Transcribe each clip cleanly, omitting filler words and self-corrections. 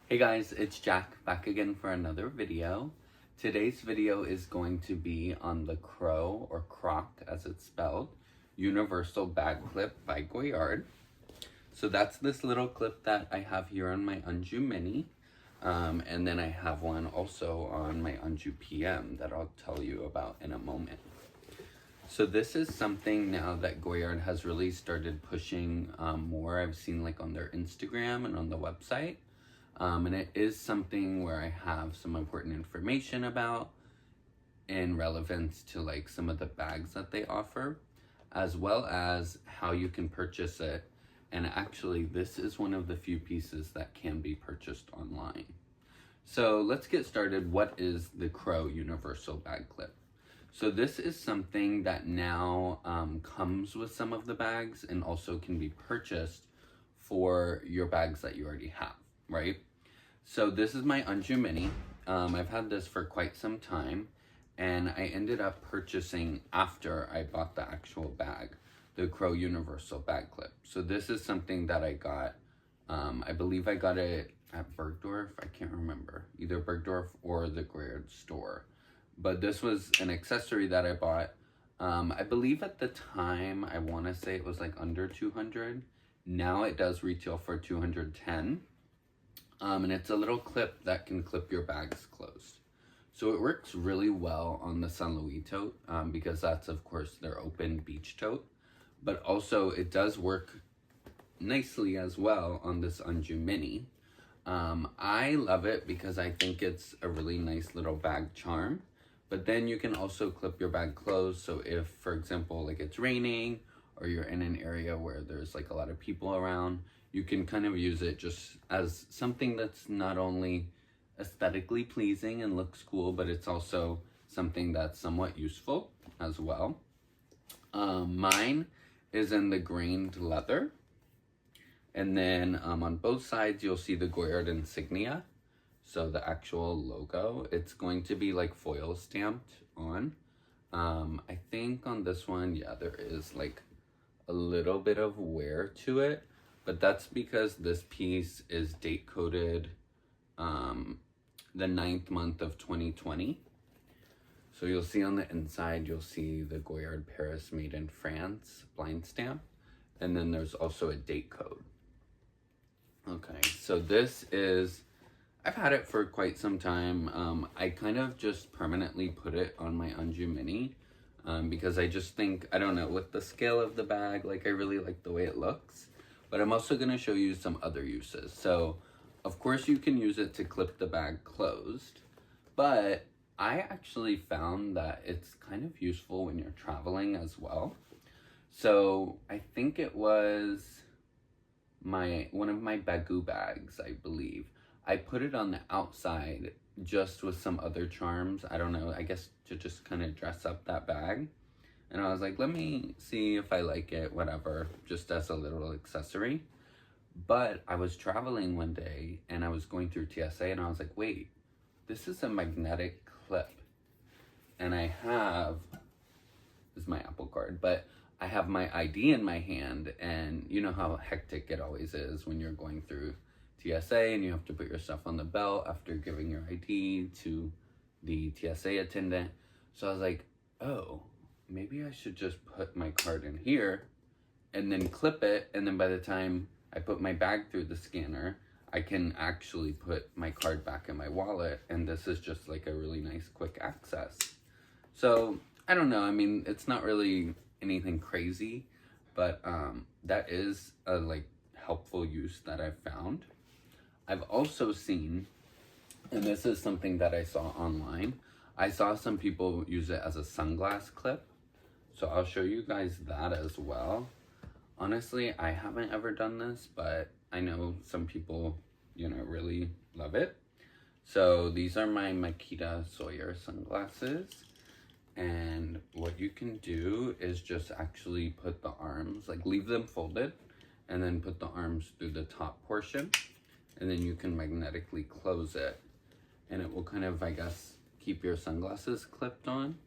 Hey guys, it's Jack back again for another video. Today's video is going to be on the Crow, or Croc as it's spelled, Universal Bag Clip by Goyard. So that's this little clip that I have here on my Anjou Mini. And then I have one also on my Anjou PM that I'll tell you about in a moment. So this is something now that Goyard has really started pushing more. I've seen like on their Instagram and on the website. And it is something where I have some important information about in relevance to like some of the bags that they offer, as well as how you can purchase it. And actually, this is one of the few pieces that can be purchased online. So let's get started. What is the Crow Universal Bag Clip? So this is something that now comes with some of the bags and also can be purchased for your bags that you already have, right? So this is my Anjou Mini. I've had this for quite some time, and I ended up purchasing after I bought the actual bag, the Crow Universal Bag Clip. So this is something that I got, I believe I got it at Bergdorf. I can't remember, either Bergdorf or the Goyard store. But this was an accessory that I bought. I believe at the time, I want to say it was like under 200. Now it does retail for 210. And it's a little clip that can clip your bags closed. So it works really well on the St Louis tote because that's of course their open beach tote. But also it does work nicely as well on this Anjou Mini. I love it because I think it's a really nice little bag charm. But then you can also clip your bag closed. So if, for example, like it's raining or you're in an area where there's like a lot of people around, you can kind of use it just as something that's not only aesthetically pleasing and looks cool, but it's also something that's somewhat useful as well. Mine is in the grained leather. And then on both sides, you'll see the Goyard insignia. So the actual logo, it's going to be like foil stamped on. I think on this one, yeah, there is like a little bit of wear to it, but that's because this piece is date coded the 9th month of 2020. So you'll see on the inside, you'll see the Goyard Paris made in France blind stamp. And then there's also a date code. Okay, so this is, I've had it for quite some time. I kind of just permanently put it on my Anjou Mini because I just think, I don't know, with the scale of the bag, like I really like the way it looks. But I'm also going to show you some other uses. So, of course, you can use it to clip the bag closed. But I actually found that it's kind of useful when you're traveling as well. So, I think it was one of my Bagou bags, I believe. I put it on the outside just with some other charms. I don't know, I guess to just kind of dress up that bag. And I was like, let me see if I like it, whatever, just as a little accessory. But I was traveling one day and I was going through TSA and I was like, wait, this is a magnetic clip. And I have, this is my Apple Card, but I have my ID in my hand, and you know how hectic it always is when you're going through TSA and you have to put your stuff on the belt after giving your ID to the TSA attendant. So I was like, oh, maybe I should just put my card in here and then clip it. And then by the time I put my bag through the scanner, I can actually put my card back in my wallet. And this is just like a really nice quick access. So I don't know. I mean, it's not really anything crazy, but that is a like helpful use that I've found. I've also seen, and this is something that I saw online, I saw some people use it as a sunglass clip. So I'll show you guys that as well. Honestly, I haven't ever done this, but I know some people, you know, really love it. So these are my Makita Sawyer sunglasses. And what you can do is just actually put the arms, like leave them folded, and then put the arms through the top portion. And then you can magnetically close it. And it will kind of, I guess, keep your sunglasses clipped on.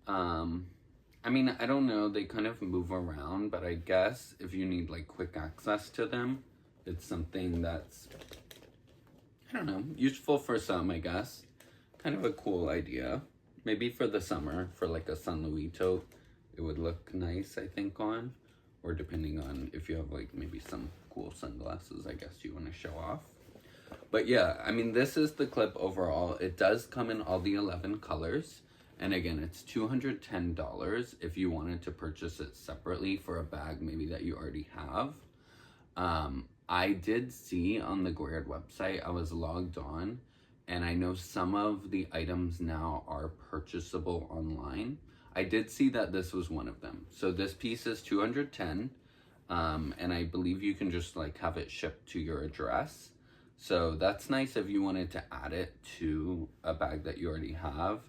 I mean, I don't know, they kind of move around, but I guess if you need like quick access to them, it's something that's don't know, useful for some, I guess. Kind of a cool idea. Maybe for the summer, for like a St Louis tote, it would look nice, I think, on. Or depending on if you have like maybe some cool sunglasses, I guess you want to show off. But yeah, I mean, this is the clip overall. It does come in all the 11 colors. And again, it's $210 if you wanted to purchase it separately for a bag maybe that you already have. I did see on the Goyard website, I was logged on, and I know some of the items now are purchasable online. I did see that this was one of them. So this piece is $210, and I believe you can just like have it shipped to your address. So that's nice if you wanted to add it to a bag that you already have.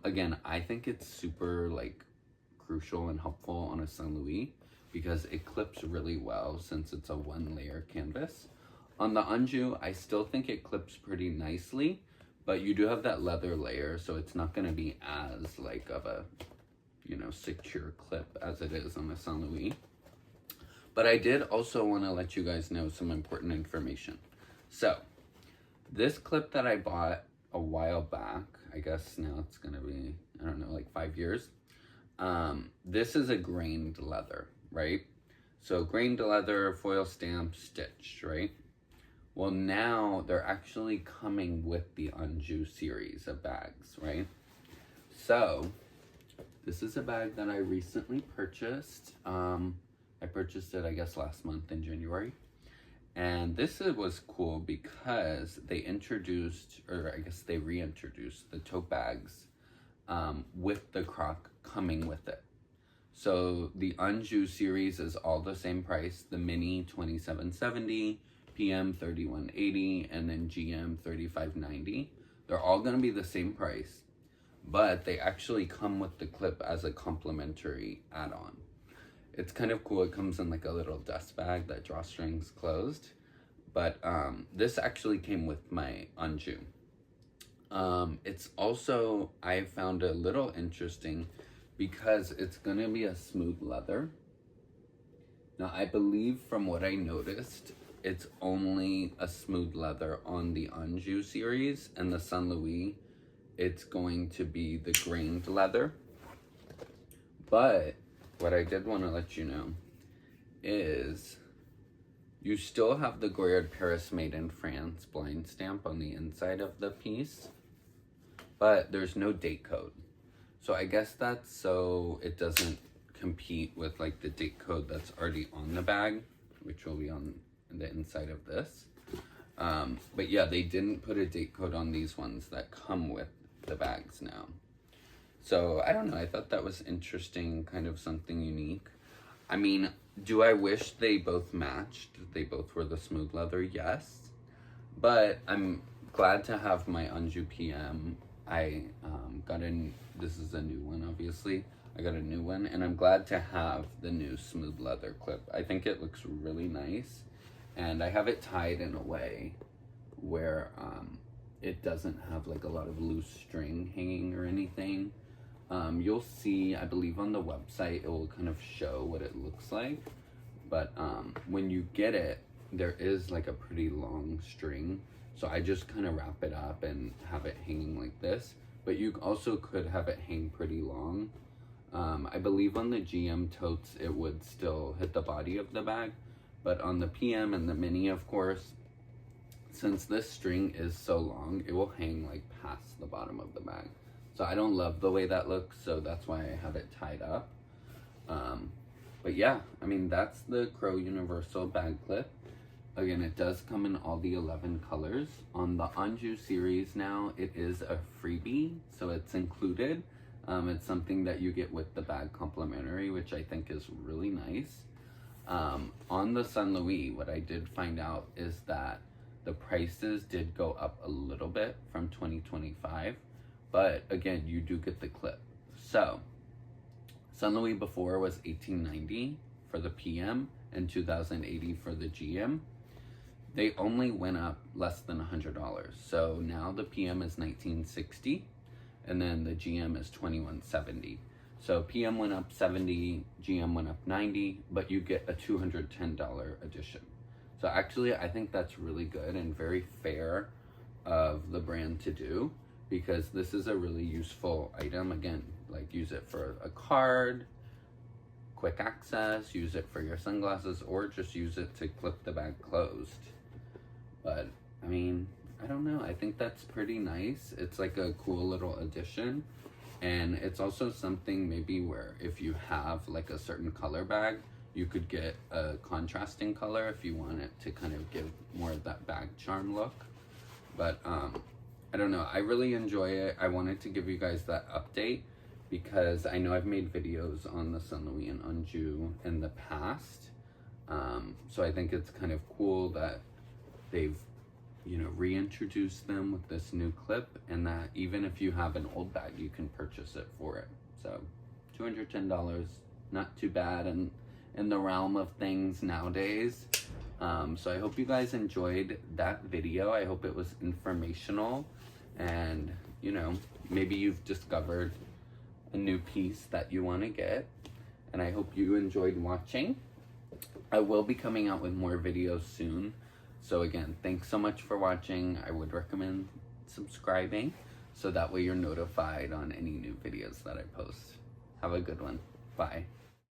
Again, I think it's super like crucial and helpful on a St. Louis because it clips really well since it's a 1-layer canvas. On the Anjou, I still think it clips pretty nicely, but you do have that leather layer, so it's not going to be as like of a, you know, secure clip as it is on the St. Louis. But I did also want to let you guys know some important information. So this clip that I bought a while back, I guess now it's going to be, I don't know, like 5 years. This is a grained leather, right? So grained leather, foil stamp, stitched, right? Well, now they're actually coming with the Anjou series of bags, right? So this is a bag that I recently purchased. I purchased it, I guess, last month in January. And this was cool because they introduced, or I guess they reintroduced the tote bags with the croc coming with it. So the Anjou series is all the same price. The mini $27.70, PM $31.80, and then GM $35.90. They're all going to be the same price, but they actually come with the clip as a complimentary add-on. It's kind of cool. It comes in like a little dust bag that drawstrings closed, but this actually came with my Anjou. It's also, I found a little interesting because it's gonna be a smooth leather. Now, I believe from what I noticed, it's only a smooth leather on the Anjou series, and the St. Louis, it's going to be the grained leather. But what I did want to let you know is you still have the Goyard Paris Made in France blind stamp on the inside of the piece, but there's no date code. So I guess that's so it doesn't compete with like the date code that's already on the bag, which will be on the inside of this. But yeah, they didn't put a date code on these ones that come with the bags now. So I don't know, I thought that was interesting, kind of something unique. I mean, do I wish they both matched? They both were the smooth leather, yes. But I'm glad to have my Anjou PM. I got in, this is a new one obviously. I got a new one, and I'm glad to have the new smooth leather clip. I think it looks really nice, and I have it tied in a way where it doesn't have like a lot of loose string hanging or anything. You'll see, I believe on the website, it will kind of show what it looks like. But when you get it, there is like a pretty long string. So I just kind of wrap it up and have it hanging like this. But you also could have it hang pretty long. I believe on the GM totes, it would still hit the body of the bag. But on the PM and the mini, of course, since this string is so long, it will hang like past the bottom of the bag. So I don't love the way that looks, so that's why I have it tied up. But yeah, I mean, that's the Croc Universal bag clip. Again, it does come in all the 11 colors. On the Anjou series now, it is a freebie, so it's included. It's something that you get with the bag complimentary, which I think is really nice. On the St. Louis, what I did find out is that the prices did go up a little bit from 2025, but again, you do get the clip. So, St. Louis before was $18.90 for the PM and $2,080 for the GM. They only went up less than $100. So now the PM is $19.60, and then the GM is $21.70. So PM went up $70, GM went up $90, but you get a $210 edition. So actually, I think that's really good and very fair of the brand to do, because this is a really useful item. Again, like use it for a card, quick access, use it for your sunglasses, or just use it to clip the bag closed. But I mean, I don't know, I think that's pretty nice. It's like a cool little addition, and it's also something maybe where if you have like a certain color bag, you could get a contrasting color if you want it to kind of give more of that bag charm look. But I don't know, I really enjoy it. I wanted to give you guys that update because I know I've made videos on the St Louis and Anjou in the past. So I think it's kind of cool that they've, you know, reintroduced them with this new clip, and that even if you have an old bag, you can purchase it for it. So $210, not too bad in the realm of things nowadays. So I hope you guys enjoyed that video. I hope it was informational, and you know, maybe you've discovered a new piece that you want to get, and I hope you enjoyed watching. I will be coming out with more videos soon. So again, thanks so much for watching. I would recommend subscribing so that way you're notified on any new videos that I post. Have a good one. Bye.